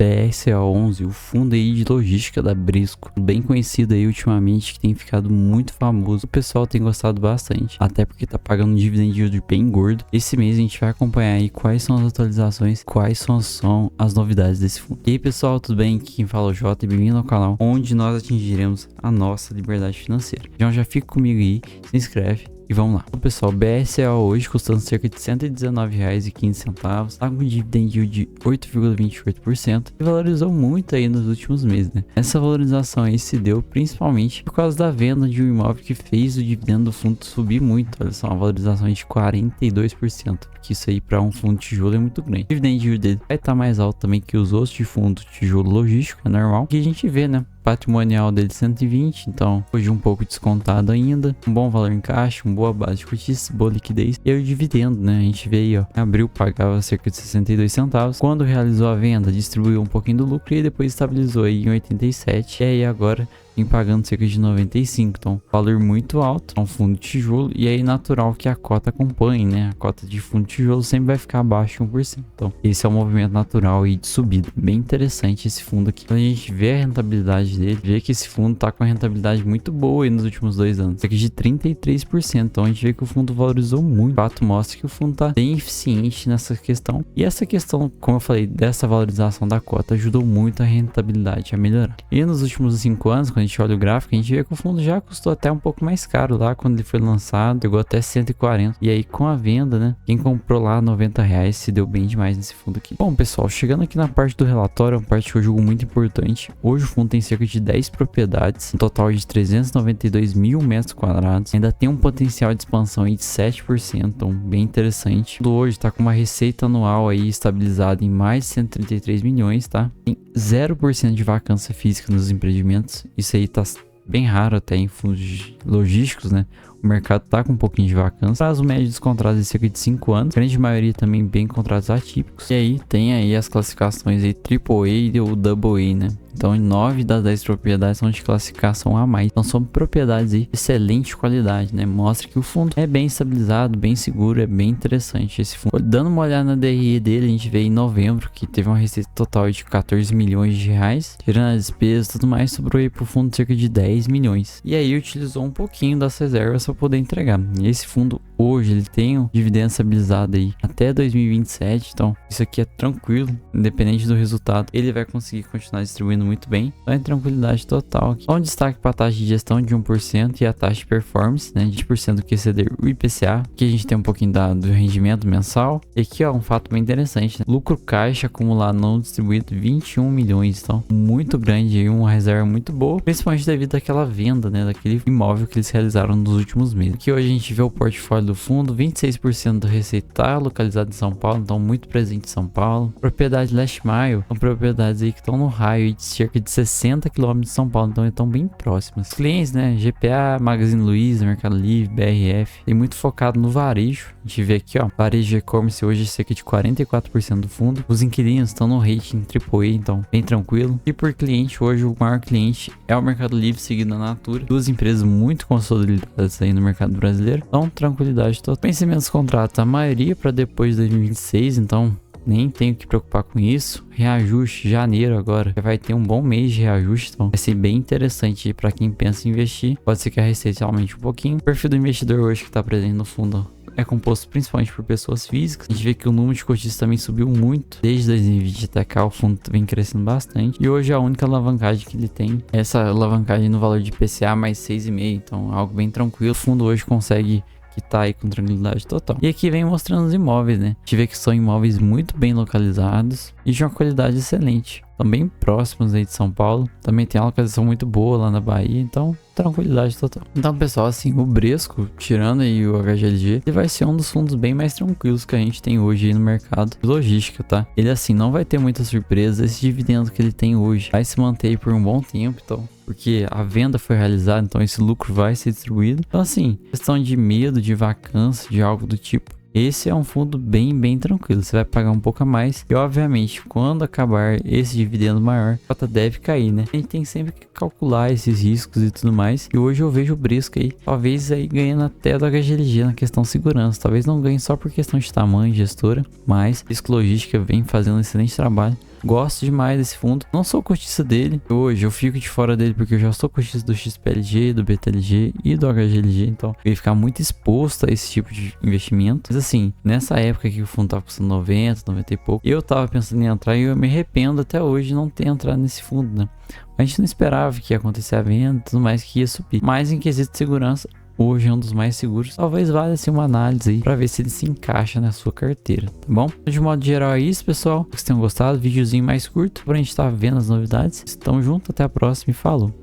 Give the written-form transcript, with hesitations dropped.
BRCA11, o fundo aí de logística da Brisco, bem conhecido aí ultimamente, que tem ficado muito famoso. O pessoal tem gostado bastante, até porque tá pagando um dividend yield bem gordo. Esse mês a gente vai acompanhar aí quais são as atualizações, quais são as novidades desse fundo. E aí pessoal, tudo bem? Aqui quem fala é o Jota e bem-vindo ao canal onde nós atingiremos a nossa liberdade financeira. Então já fica comigo aí, se inscreve. E vamos lá. Então, pessoal, BRCA hoje custando cerca de R$ 119,15, tá com dividend yield de 8,28% e valorizou muito aí nos últimos meses, né? Essa valorização aí se deu principalmente por causa da venda de um imóvel que fez o dividendo do fundo subir muito. Olha só, uma valorização de 42%, que isso aí para um fundo de tijolo é muito grande. O dividend yield dele vai estar mais alto também que os outros de fundo de tijolo logístico, é normal, que a gente vê, né? Patrimonial dele de 120, então hoje um pouco descontado ainda, um bom valor em caixa, uma boa base de cotistas, boa liquidez e o dividendo, né? A gente vê aí, ó, em abril pagava cerca de 62 centavos, quando realizou a venda distribuiu um pouquinho do lucro e depois estabilizou aí em 87 e aí agora vem pagando cerca de 95, então valor muito alto, é um fundo de tijolo e aí natural que a cota acompanhe, né? A cota de fundo de tijolo sempre vai ficar abaixo de 1%, então esse é o movimento natural aí de subida, bem interessante esse fundo aqui. Quando a gente vê a rentabilidade dele, vê que esse fundo tá com a rentabilidade muito boa aí nos últimos 2 anos, cerca de 33%, então a gente vê que o fundo valorizou muito. O fato mostra que o fundo tá bem eficiente nessa questão, e essa questão, como eu falei, dessa valorização da cota ajudou muito a rentabilidade a melhorar. E nos últimos 5 anos, quando a gente olha o gráfico, a gente vê que o fundo já custou até um pouco mais caro lá quando ele foi lançado, chegou até 140, e aí com a venda, né, quem comprou lá R$90 se deu bem demais nesse fundo aqui. Bom pessoal, chegando aqui na parte do relatório, uma parte que eu julgo muito importante. Hoje o fundo tem cerca de 10 propriedades, um total de 392 mil metros quadrados, ainda tem um potencial de expansão aí de 7%, então bem interessante. O fundo hoje está com uma receita anual aí estabilizada em mais de 133 milhões, tá? Tem 0% de vacância física nos empreendimentos, isso aí tá bem raro até em fundos logísticos, né? O mercado tá com um pouquinho de vacância. Prazo médio dos contratos é cerca de 5 anos. A grande maioria também bem contratos atípicos. E aí tem aí as classificações aí AAA ou AA, né? Então 9 das 10 propriedades são de classificação A+. Então são propriedades aí de excelente qualidade, né? Mostra que o fundo é bem estabilizado, bem seguro, é bem interessante esse fundo. Dando uma olhada na DRE dele, a gente vê em novembro que teve uma receita total de 14 milhões de reais. Tirando as despesas e tudo mais, sobrou aí pro fundo cerca de 10 milhões. E aí utilizou um pouquinho das reservas para poder entregar. E esse fundo hoje ele tem um dividendo estabilizado aí até 2027, então isso aqui é tranquilo, independente do resultado, ele vai conseguir continuar distribuindo muito bem, então é tranquilidade total aqui. Então, um destaque para a taxa de gestão de 1% e a taxa de performance, né, de 20% do que exceder o IPCA. Aqui a gente tem um pouquinho do rendimento mensal. E aqui ó, um fato bem interessante, né? Lucro caixa acumulado não distribuído 21 milhões, então muito grande aí, uma reserva muito boa, principalmente devido àquela venda, né, daquele imóvel que eles realizaram nos últimos meses. Aqui hoje a gente vê o portfólio do fundo, 26% da receita está localizado em São Paulo, então muito presente em São Paulo. Propriedade Last Mile, são propriedades aí que estão no raio de cerca de 60 km de São Paulo, então estão bem próximas. Clientes, né, GPA, Magazine Luiza, Mercado Livre, BRF, tem muito focado no varejo. A gente vê aqui ó, varejo de e-commerce hoje é cerca de 44% do fundo. Os inquilinos estão no rating AAA, então bem tranquilo. E por cliente, hoje o maior cliente é o Mercado Livre, seguido a Natura, duas empresas muito consolidadas aí no mercado brasileiro, então tranquilidade total. Vencimentos dos contratos, a maioria para depois de 2026, então nem tenho que preocupar com isso. Reajuste, janeiro agora, vai ter um bom mês de reajuste, então vai ser bem interessante para quem pensa em investir. Pode ser que a receita aumente um pouquinho. O perfil do investidor hoje que está presente no fundo é composto principalmente por pessoas físicas. A gente vê que o número de cotistas também subiu muito. Desde 2020 até cá o fundo vem crescendo bastante. E hoje a única alavancagem que ele tem é essa alavancagem no valor de IPCA mais 6,5. Então algo bem tranquilo. O fundo hoje consegue que tá aí com tranquilidade total. E aqui vem mostrando os imóveis, né? A gente vê que são imóveis muito bem localizados e de uma qualidade excelente. Também próximos aí de São Paulo. Também tem uma localização muito boa lá na Bahia, então tranquilidade total. Então pessoal, assim, o Brisco, tirando aí o HGLG, ele vai ser um dos fundos bem mais tranquilos que a gente tem hoje aí no mercado de logística, tá? Ele assim, não vai ter muita surpresa. Esse dividendo que ele tem hoje vai se manter por um bom tempo, então, porque a venda foi realizada, então esse lucro vai ser distribuído. Então assim, questão de medo, de vacância, de algo do tipo, esse é um fundo bem tranquilo, você vai pagar um pouco a mais e obviamente quando acabar esse dividendo maior, a cota deve cair, né? A gente tem sempre que calcular esses riscos e tudo mais, e hoje eu vejo o Brisco aí, talvez aí ganhando até do HGLG na questão segurança, talvez não ganhe só por questão de tamanho, gestora, mas Brisco Logística vem fazendo um excelente trabalho. Gosto demais desse fundo. Não sou cotista dele. Hoje eu fico de fora dele porque eu já sou cotista do XPLG, do BTLG e do HGLG. Então eu ia ficar muito exposto a esse tipo de investimento. Mas assim, nessa época que o fundo tava custando 90, 90 e pouco, eu tava pensando em entrar e eu me arrependo até hoje de não ter entrado nesse fundo, né? A gente não esperava que ia acontecer a venda e tudo mais, que ia subir. Mas em quesito de segurança, hoje é um dos mais seguros. Talvez valha assim uma análise aí pra ver se ele se encaixa na sua carteira, tá bom? De modo geral é isso, pessoal. Espero que vocês tenham gostado. Videozinho mais curto pra gente estar vendo as novidades. Tamo junto, até a próxima e falou!